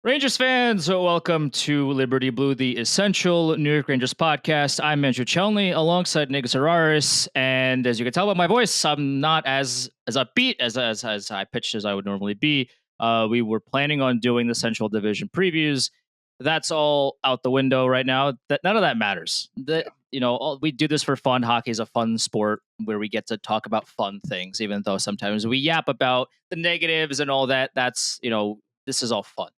Rangers fans, welcome to Liberty Blue, the essential New York Rangers podcast. I'm Andrew Chelney alongside Nick Zararis, and as you can tell by my voice, I'm not as upbeat as high pitched as I would normally be. We were planning on doing the Central Division previews. That's all out the window right now. That none of that matters. We do this for fun. Hockey is a fun sport where we get to talk about fun things, even though sometimes we yap about the negatives and all that. This is all fun.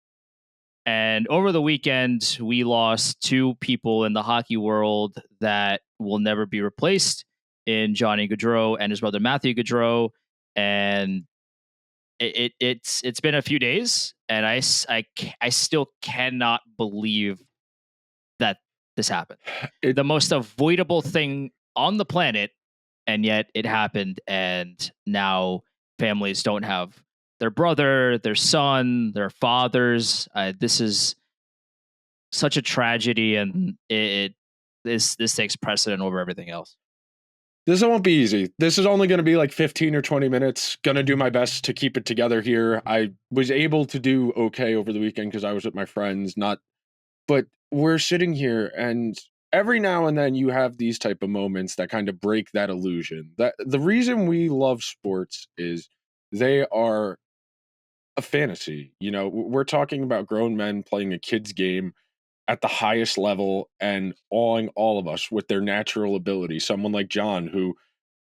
And over the weekend, we lost two people in the hockey world that will never be replaced in Johnny Gaudreau and his brother Matthew Gaudreau. And it's been a few days, and I still cannot believe that this happened. The most avoidable thing on the planet, and yet it happened. And now families don't have their brother, their son, their fathers. This is such a tragedy, and this takes precedent over everything else. This won't be easy. This is only going to be like 15 or 20 minutes. Going to do my best to keep it together here. I was able to do okay over the weekend because I was with my friends, but we're sitting here, and every now and then you have these type of moments that kind of break that illusion. That the reason we love sports is they are a fantasy. You know, we're talking about grown men playing a kid's game at the highest level and awing all of us with their natural ability. Someone like John, who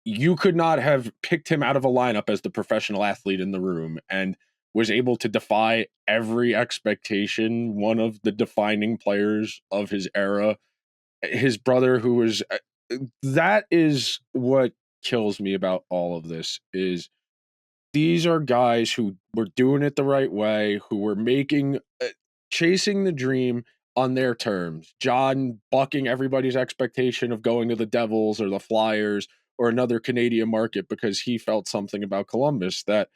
you could not have picked him out of a lineup as the professional athlete in the room and was able to defy every expectation, one of the defining players of his era. His brother, who was that is what kills me about all of this is these are guys who were doing it the right way, who were chasing the dream on their terms. John bucking everybody's expectation of going to the Devils or the Flyers or another Canadian market because he felt something about Columbus that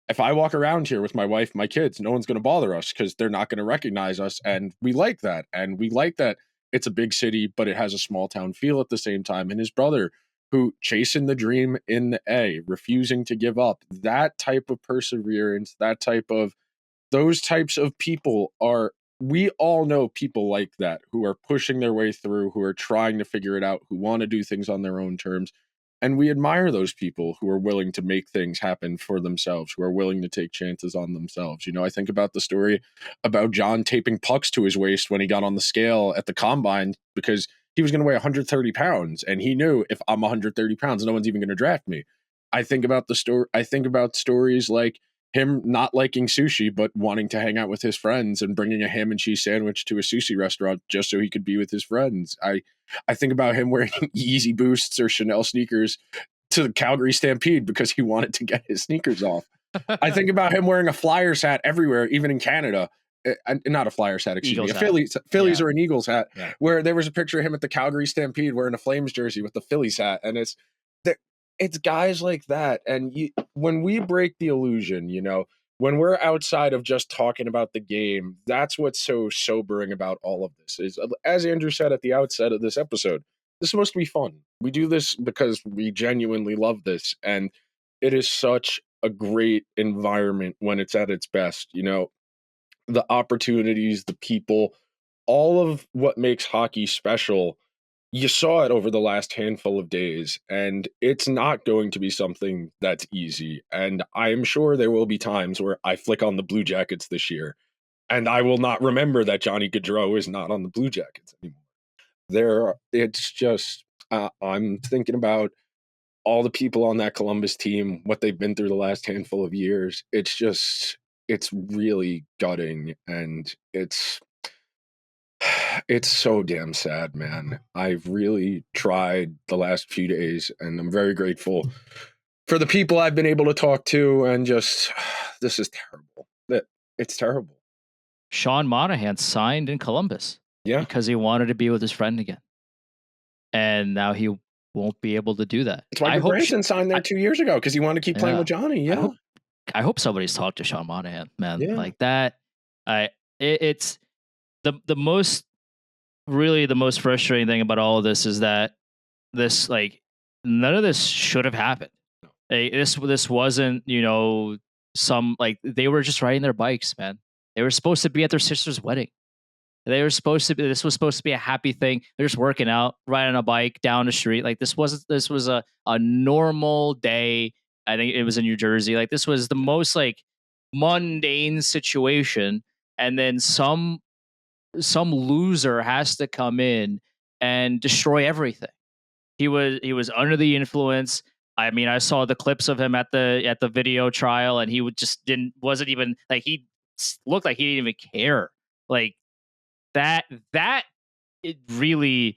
if I walk around here with my wife, my kids, no one's going to bother us because they're not going to recognize us. And we like that. And we like that it's a big city, but it has a small town feel at the same time. And his brother, who chasing the dream in the A, refusing to give up, that type of perseverance, those types of people we all know people like that who are pushing their way through, who are trying to figure it out, who want to do things on their own terms. And we admire those people who are willing to make things happen for themselves, who are willing to take chances on themselves. You know, I think about the story about John taping pucks to his waist when he got on the scale at the combine because he was going to weigh 130 pounds. And he knew if I'm 130 pounds, no one's even going to draft me. I think about stories like him not liking sushi, but wanting to hang out with his friends and bringing a ham and cheese sandwich to a sushi restaurant just so he could be with his friends. I think about him wearing Yeezy Boosts or Chanel sneakers to the Calgary Stampede because he wanted to get his sneakers off. I think about him wearing a Flyers hat everywhere, even in Canada. Not a Flyers hat, excuse Eagles me. Hat. Phillies or an Eagles hat, where there was a picture of him at the Calgary Stampede wearing a Flames jersey with the Phillies hat. And it's guys like that. And when we break the illusion, you know, when we're outside of just talking about the game, that's what's so sobering about all of this is, as Andrew said at the outset of this episode, this is supposed to be fun. We do this because we genuinely love this. And it is such a great environment when it's at its best. You know, the opportunities, the people, all of what makes hockey special. You saw it over the last handful of days, and it's not going to be something that's easy. And I am sure there will be times where I flick on the Blue Jackets this year, and I will not remember that Johnny Gaudreau is not on the Blue Jackets anymore. It's just, I'm thinking about all the people on that Columbus team, what they've been through the last handful of years. It's really gutting, and it's so damn sad, man. I've really tried the last few days, and I'm very grateful for the people I've been able to talk to, and just, this is terrible. It's terrible. Sean Monahan signed in Columbus because he wanted to be with his friend again. And now he won't be able to do that. That's why Branson signed there 2 years ago, because he wanted to keep playing with Johnny. Yeah. I hope somebody's talked to Sean Monahan, man. Yeah. Like that. It's the most frustrating thing about all of this is that this, like, none of this should have happened. This wasn't, some, like, they were just riding their bikes, man. They were supposed to be at their sister's wedding. They were supposed to be. This was supposed to be a happy thing. They're just working out, riding a bike down the street. Like this wasn't. This was a normal day. I think it was in New Jersey. Like this was the most like mundane situation, and then some loser has to come in and destroy everything. He was under the influence. I mean, I saw the clips of him at the video trial, and he would just didn't wasn't even like looked like he didn't even care. Like that it really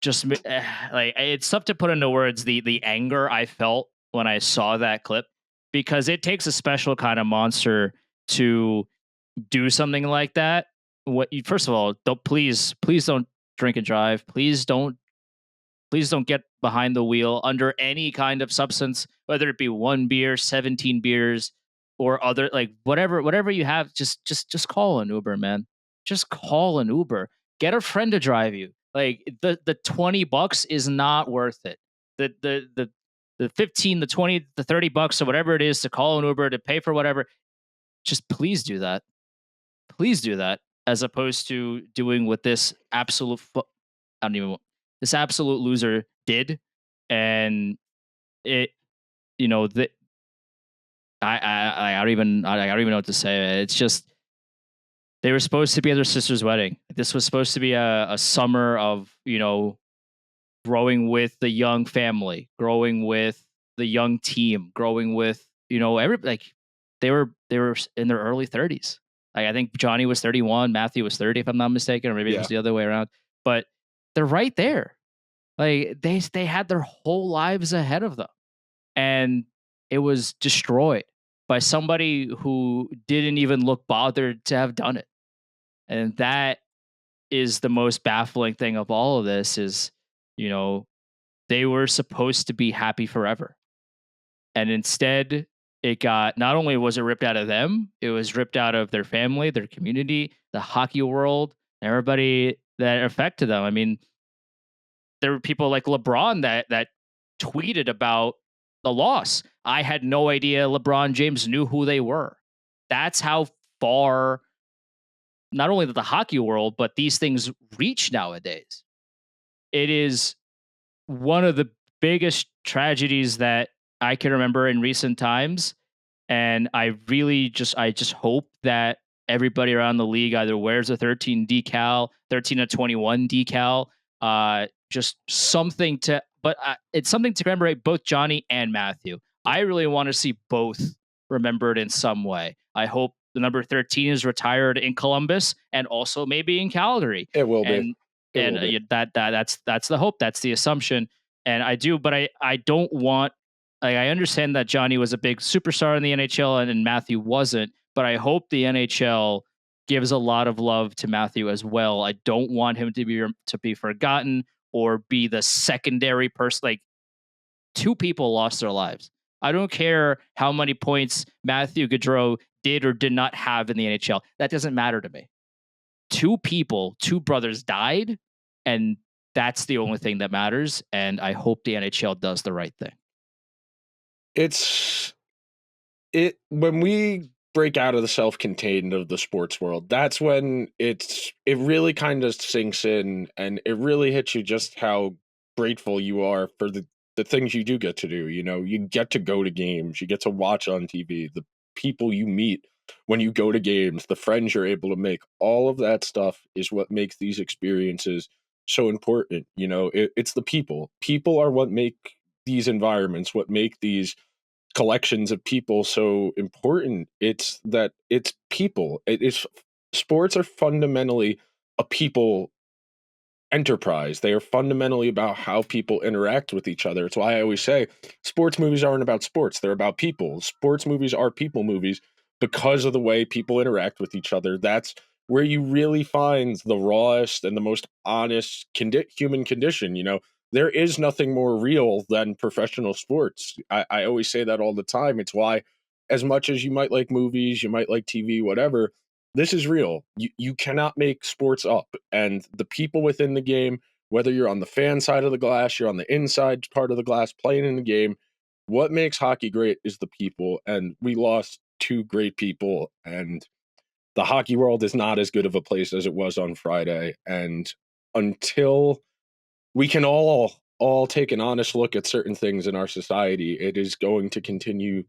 just like it's tough to put into words the anger I felt when I saw that clip because it takes a special kind of monster to do something like that. First of all, don't please don't drink and drive. Please don't get behind the wheel under any kind of substance, whether it be 1 beer, 17 beers, or other like whatever you have. Just call an Uber, man. Just call an Uber. Get a friend to drive you. Like the $20 is not worth it. The 15, the 20, the $30 or whatever it is to call an Uber to pay for whatever. Just please do that. Please do that as opposed to doing what this I don't even this absolute loser did, and it that I don't even know what to say. It's just they were supposed to be at their sister's wedding. This was supposed to be a summer of growing with the young family, growing with the young team, growing with every like they were in their early 30s. Like I think Johnny was 31, Matthew was 30, if I'm not mistaken, or maybe it Yeah. was the other way around. But they're right there. Like they had their whole lives ahead of them, and it was destroyed by somebody who didn't even look bothered to have done it. And that is the most baffling thing of all of this is, you know, they were supposed to be happy forever. And instead, it got not only was it ripped out of them, it was ripped out of their family, their community, the hockey world, everybody that affected them. I mean, there were people like LeBron that tweeted about the loss. I had no idea LeBron James knew who they were. That's how far not only the hockey world, but these things reach nowadays. It is one of the biggest tragedies that I can remember in recent times. And I just hope that everybody around the league either wears a 13 decal, 13 to 21 decal, just something to, but it's something to commemorate both Johnny and Matthew. I really want to see both remembered in some way. I hope the number 13 is retired in Columbus and also maybe in Calgary. It will be. And It will be. that's the hope. That's the assumption. And I do, but I don't want like I understand that Johnny was a big superstar in the NHL and Matthew wasn't, but I hope the NHL gives a lot of love to Matthew as well. I don't want him to be forgotten or be the secondary person. Like two people lost their lives. I don't care how many points Matthew Gaudreau did or did not have in the NHL. That doesn't matter to me. Two brothers died, and that's the only thing that matters. And I hope the NHL does the right thing. It's it when we break out of the self-contained of the sports world, that's when it really kind of sinks in and it really hits you just how grateful you are for the things you do get to do. You get to go to games, you get to watch on TV, the people you meet when you go to games, the friends you're able to make, all of that stuff is what makes these experiences so important. It's the people are what make these environments, what make these collections of people so important. It's people. It is Sports are fundamentally a people enterprise. They are fundamentally about how people interact with each other. It's why I always say sports movies aren't about sports. They're about people. Sports movies are people movies because of the way people interact with each other. That's where you really find the rawest and the most honest human condition. There is nothing more real than professional sports. I always say that all the time. It's why, as much as you might like movies, you might like TV, whatever, this is real. You cannot make sports up. And the people within the game, whether you're on the fan side of the glass, you're on the inside part of the glass playing in the game, what makes hockey great is the people. And we lost two great people, and the hockey world is not as good of a place as it was on Friday. And until we can all take an honest look at certain things in our society, it is going to continue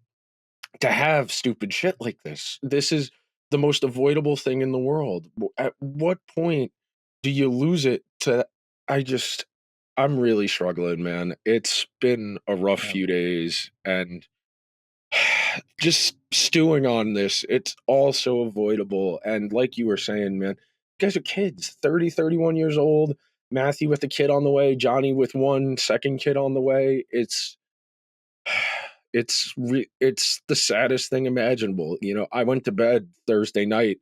to have stupid shit like this. This is the most avoidable thing in the world. At what point do you lose it to I just I'm really struggling, man. It's been a rough Yeah. few days, and just stewing on this, it's all so avoidable. And like you were saying, man, you guys are kids, 30, 31 years old. Matthew with a kid on the way, Johnny with one second kid on the way. It's the saddest thing imaginable. I went to bed Thursday night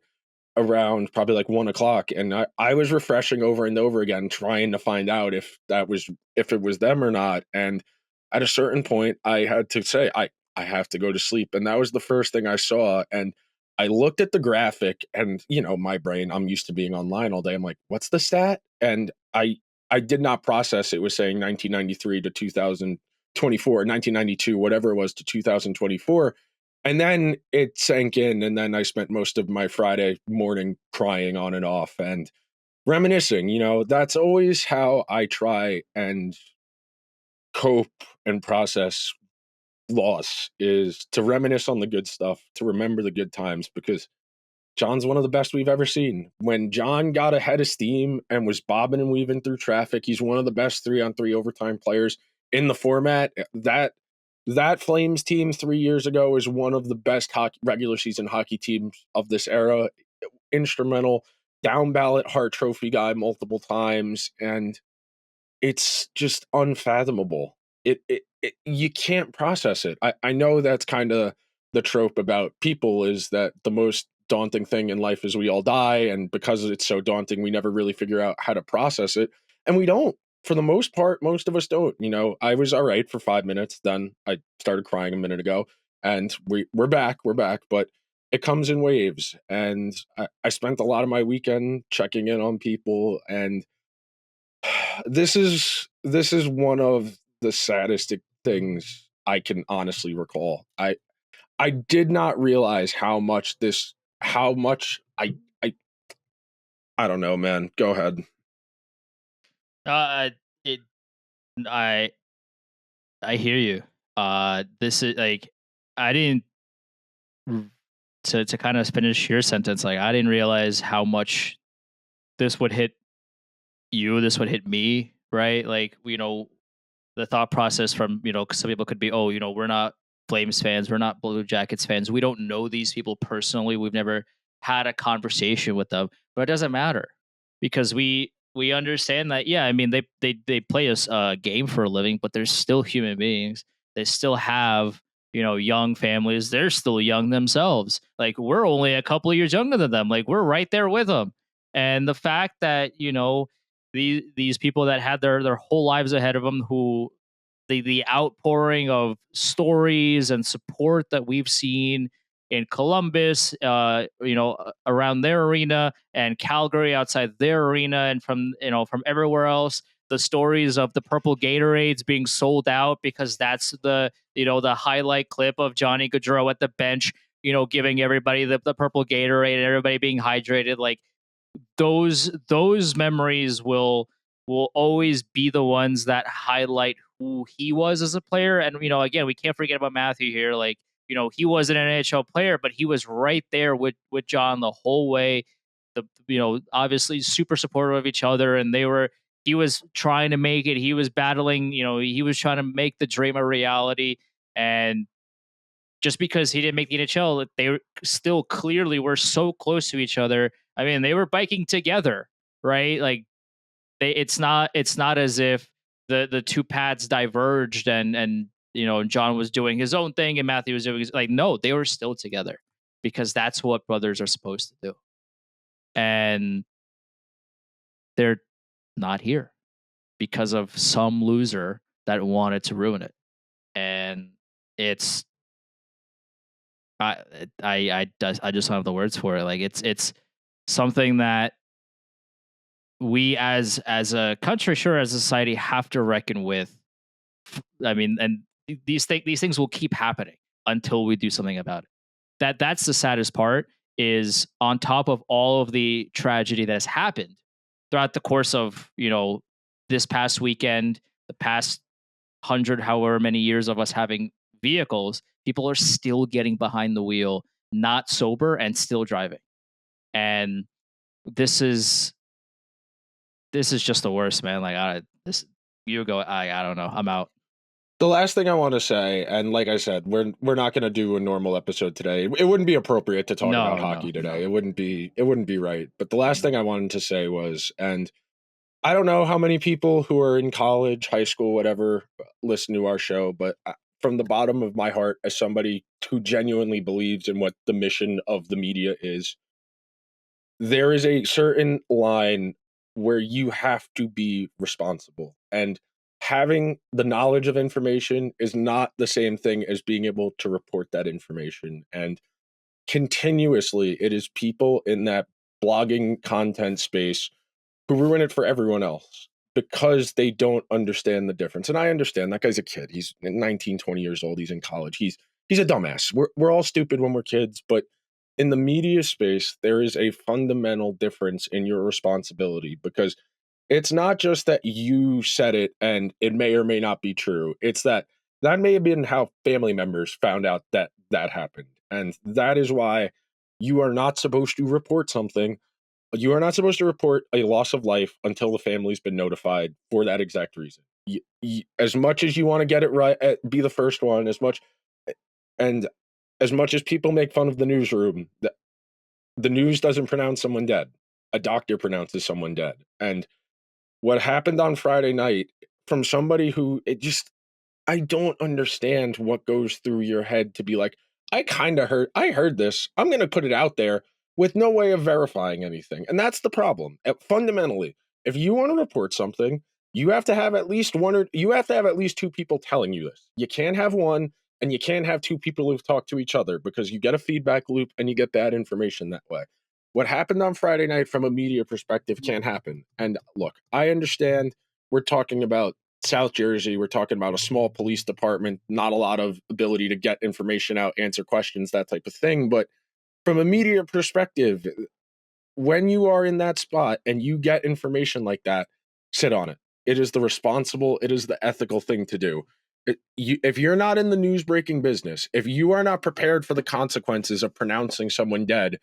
around probably like 1 o'clock, and I was refreshing over and over again trying to find out if it was them or not. And at a certain point I had to say I have to go to sleep, and that was the first thing I saw. And I looked at the graphic, and my brain, I'm used to being online all day, I'm like, what's the stat? And I did not process it was saying 1993 to 2024, 1992, whatever it was, to 2024. And then it sank in, and then I spent most of my Friday morning crying on and off and reminiscing. That's always how I try and cope and process loss, is to reminisce on the good stuff, to remember the good times, because John's one of the best we've ever seen. When John got ahead of steam and was bobbing and weaving through traffic, he's one of the best 3-on-3 overtime players in the format. That Flames team 3 years ago is one of the best regular season hockey teams of this era. Instrumental, down ballot Hart Trophy guy multiple times, and it's just unfathomable. You can't process it. I know that's kind of the trope about people, is that the most daunting thing in life is we all die, and because it's so daunting, we never really figure out how to process it, and we don't. For the most part, most of us don't. I was all right for 5 minutes, then I started crying a minute ago, and we're back, but it comes in waves. And I spent a lot of my weekend checking in on people, and this is one of the saddest things I can honestly recall. I did not realize how much I don't know, man. Go ahead. It I I hear you. This is like, I didn't to kind of finish your sentence. Like, I didn't realize how much this would hit you. This would hit me, right? Like, the thought process from, 'cause some people could be, oh, we're not Flames fans, we're not Blue Jackets fans, we don't know these people personally, we've never had a conversation with them, but it doesn't matter, because we understand that, yeah, I mean, they play a game for a living, but they're still human beings. They still have, young families. They're still young themselves. Like, we're only a couple of years younger than them. Like, we're right there with them. And the fact that, these people that had their whole lives ahead of them, who the outpouring of stories and support that we've seen in Columbus, around their arena, and Calgary outside their arena, and from everywhere else, the stories of the purple Gatorades being sold out because that's the highlight clip of Johnny Gaudreau at the bench, giving everybody the purple Gatorade and everybody being hydrated. Like, those memories will always be the ones that highlight who he was as a player. And again, we can't forget about Matthew here. Like, he was an NHL player, but he was right there with John the whole way. Obviously super supportive of each other, and he was trying to make it. He was battling, he was trying to make the dream a reality. And just because he didn't make the NHL, they still clearly were so close to each other. I mean, they were biking together, right? Like, it's not as if the two paths diverged, and John was doing his own thing and Matthew was doing like, no, they were still together, because that's what brothers are supposed to do. And they're not here because of some loser that wanted to ruin it. And it's I just don't have the words for it. Like, it's something that we as a country, sure, as a society, have to reckon with. I mean, and these things will keep happening until we do something about it. that's the saddest part, is on top of all of the tragedy that has happened throughout the course of, this past weekend, the past 100 however many years of us having vehicles, people are still getting behind the wheel, not sober, and still driving. And this is just the worst, man. Like, this you go, I don't know, I'm out. The last thing I want to say, and like I said, we're not going to do a normal episode today. It wouldn't be appropriate to talk about No, hockey no, today. no. It wouldn't be right. But the last thing I wanted to say was, and I don't know how many people who are in college, high school, whatever, listen to our show, but from the bottom of my heart, as somebody who genuinely believes in what the mission of the media is, there is a certain line where you have to be responsible. And having the knowledge of information is not the same thing as being able to report that information. And continuously, it is people in that blogging content space who ruin it for everyone else because they don't understand the difference. And I understand that guy's a kid. He's 19, 20 years old. He's in college. He's a dumbass. We're all stupid when we're kids, but in the media space, there is a fundamental difference in your responsibility because it's not just that you said it and it may or may not be true. It's that that may have been how family members found out that that happened. And that is why you are not supposed to report something. You are not supposed to report a loss of life until the family's been notified for that exact reason. As much as you want to get it right, be the first one, and as much as people make fun of the newsroom, the news doesn't pronounce someone dead. A doctor pronounces someone dead. And what happened on Friday night from somebody who I don't understand what goes through your head to be like, I heard this. I'm going to put it out there with no way of verifying anything. And that's the problem. Fundamentally, if you want to report something, you have to have at least you have to have at least two people telling you this. You can't have one and you can't have two people who've talked to each other because you get a feedback loop and you get bad information that way. What happened on Friday night from a media perspective can't happen. And look, I understand we're talking about South Jersey, we're talking about a small police department, not a lot of ability to get information out, answer questions, that type of thing. But from a media perspective, when you are in that spot and you get information like that, sit on it. It is it is the ethical thing to do. If you're not in the news breaking business, if you are not prepared for the consequences of pronouncing someone dead,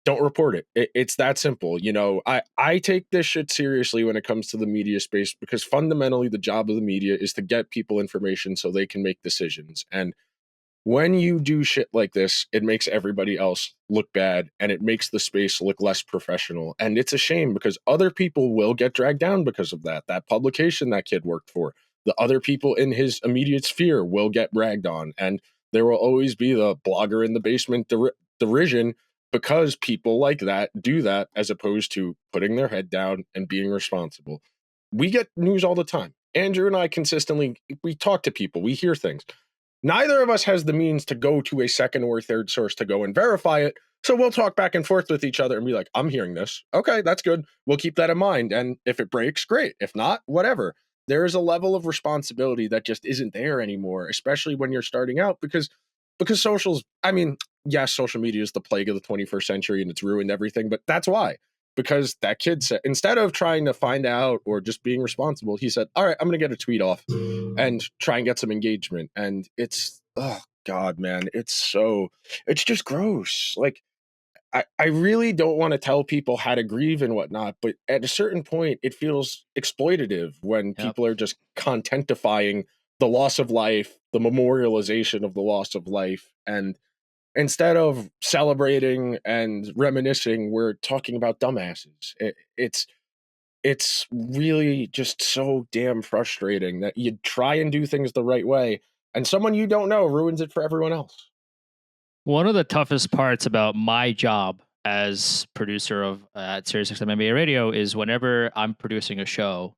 don't report it. It's that simple. I take this shit seriously when it comes to the media space because fundamentally the job of the media is to get people information so they can make decisions. And when you do shit like this, it makes everybody else look bad and it makes the space look less professional. And it's a shame because other people will get dragged down because of that. That publication that kid worked for, the other people in his immediate sphere will get ragged on. And there will always be the blogger in the basement derision because people like that do that as opposed to putting their head down and being responsible. We get news all the time. Andrew and I consistently, we talk to people, we hear things. Neither of us has the means to go to a second or third source to go and verify it. So we'll talk back and forth with each other and be like, I'm hearing this. Okay, that's good. We'll keep that in mind. And if it breaks, great. If not, whatever. There is a level of responsibility that just isn't there anymore, especially when you're starting out because yes, social media is the plague of the 21st century and it's ruined everything, but that's why. Because that kid said, instead of trying to find out or just being responsible, he said, all right, I'm going to get a tweet off and try and get some engagement. And it's, oh God, man, it's just gross. Like, I really don't want to tell people how to grieve and whatnot, but at a certain point, it feels exploitative when Yep. people are just contentifying the loss of life, the memorialization of the loss of life. And instead of celebrating and reminiscing, we're talking about dumbasses. It's really just so damn frustrating that you try and do things the right way and someone you don't know ruins it for everyone else. One of the toughest parts about my job as producer of at Sirius XM NBA Radio is whenever I'm producing a show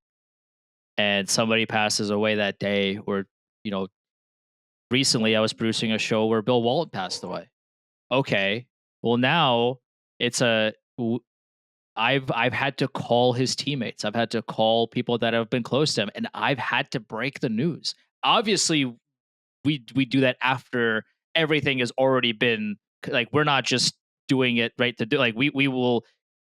and somebody passes away that day, or you know, recently I was producing a show where Bill Walton passed away. Okay, well now it's a w- I've had to call his teammates. I've had to call people that have been close to him, and I've had to break the news. Obviously, we do that after everything has already been Like we're not just doing it right to do. Like we will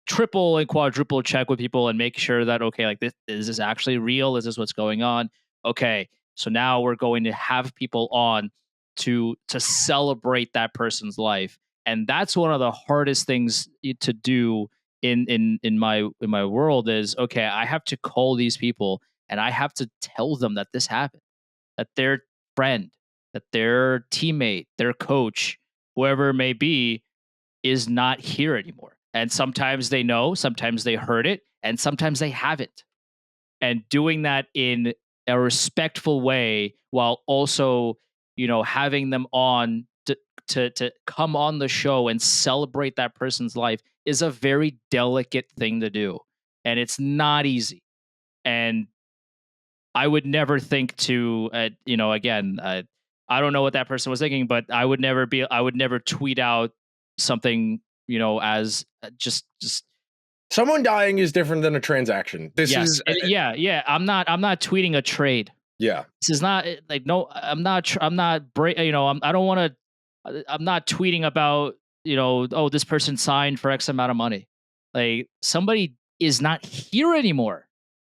triple and quadruple check with people and make sure that okay, like this is this actually real? Is this what's going on? Okay, so now we're going to have people on to celebrate that person's life, and that's one of the hardest things to do in my world is okay. I have to call these people and I have to tell them that this happened, that their friend, that their teammate, their coach, whoever it may be, is not here anymore. And sometimes they know, sometimes they heard it, and sometimes they haven't. And doing that in a respectful way while also, having them on to come on the show and celebrate that person's life is a very delicate thing to do. And it's not easy. And I would never think to, again, I don't know what that person was thinking, but I would never tweet out something, as just Someone dying is different than a transaction. This yes, is yeah. I'm not tweeting a trade. yeah. This is not like no. I'm not. I don't want to. I'm not tweeting about oh, this person signed for X amount of money. Like somebody is not here anymore.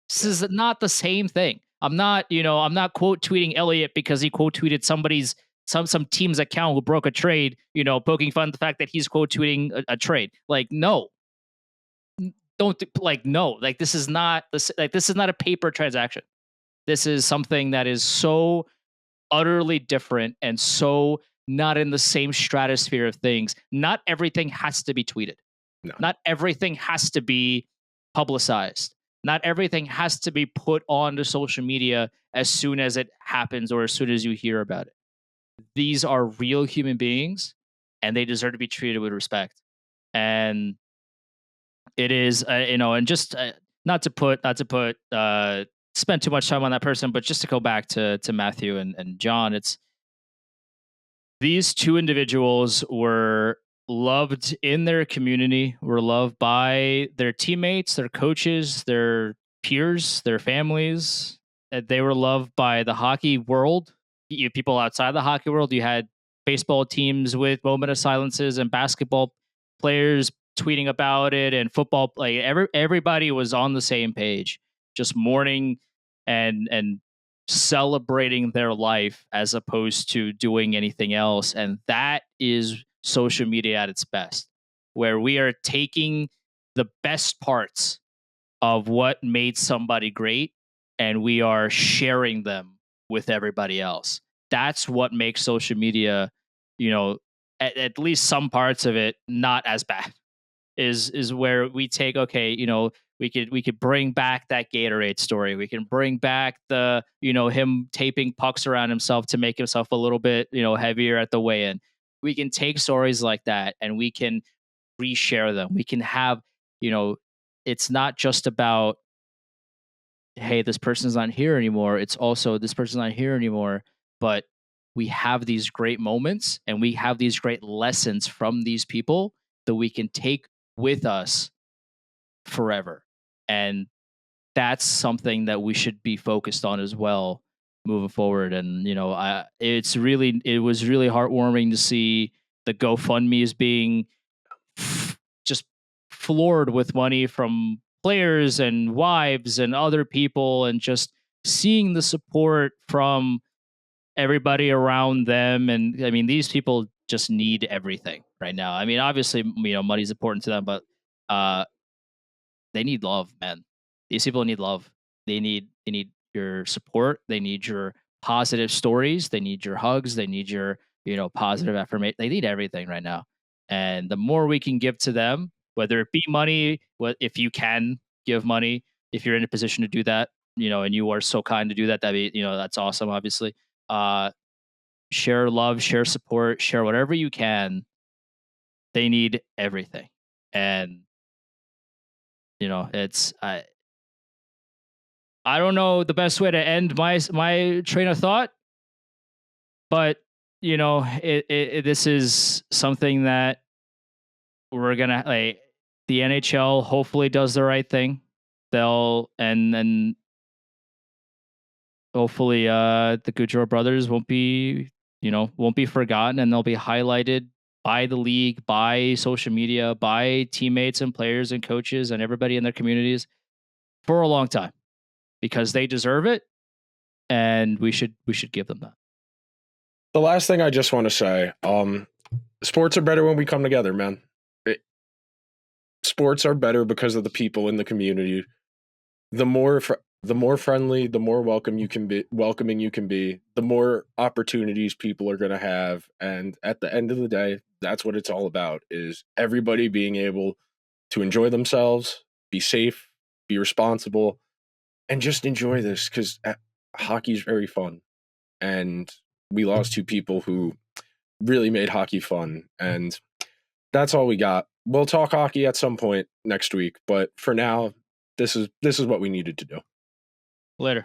This is not the same thing. I'm not quote tweeting Elliot because he quote tweeted some team's account who broke a trade, poking fun at the fact that he's quote tweeting a trade. Like, no. Don't like no. Like this is not a paper transaction. This is something that is so utterly different and so not in the same stratosphere of things. Not everything has to be tweeted. No. Not everything has to be publicized. Not everything has to be put onto social media as soon as it happens or as soon as you hear about it. These are real human beings and they deserve to be treated with respect. And it is, and just not to put, spend too much time on that person, but just to go back to Matthew and John, it's these two individuals were loved in their community, were loved by their teammates, their coaches, their peers, their families. They were loved by the hockey world. People outside the hockey world. You had baseball teams with moment of silences and basketball players tweeting about it and football. Like everybody was on the same page, just mourning and celebrating their life as opposed to doing anything else. And that is social media at its best, where we are taking the best parts of what made somebody great and we are sharing them with everybody else. That's what makes social media, at least some parts of it, not as bad. Is where we take okay, we could bring back that Gatorade story. We can bring back the him taping pucks around himself to make himself a little bit heavier at the weigh-in. We can take stories like that and we can reshare them. We can have it's not just about hey, this person's not here anymore. It's also this person's not here anymore, but we have these great moments and we have these great lessons from these people that we can take with us forever. And that's something that we should be focused on as well moving forward. And it was really heartwarming to see the GoFundMe's being just floored with money from players and wives and other people, and just seeing the support from everybody around them. And I mean, these people just need everything right now. I mean, obviously, money's important to them, but uh, they need love, man. These people need love. They need your support. They need your positive stories. They need your hugs. They need your positive affirmation. They need everything right now. And the more we can give to them, whether it be money, if you can give money, if you're in a position to do that, and you are so kind to do that, that's awesome. Obviously, uh, share love, share support, share whatever you can. They need everything, and it's I don't know the best way to end my train of thought, but this is something that we're gonna like. The NHL hopefully does the right thing. They'll and then hopefully the Gaudreau brothers won't be won't be forgotten and they'll be highlighted by the league, by social media, by teammates and players and coaches and everybody in their communities for a long time because they deserve it, and we should give them that. The last thing I just want to say, sports are better when we come together, man. Sports are better because of the people in the community. The more friendly, the more welcoming you can be, the more opportunities people are going to have. And at the end of the day, that's what it's all about, is everybody being able to enjoy themselves, be safe, be responsible, and just enjoy this, because hockey is very fun. And we lost two people who really made hockey fun. And that's all we got. We'll talk hockey at some point next week, but for now, this is what we needed to do. Later.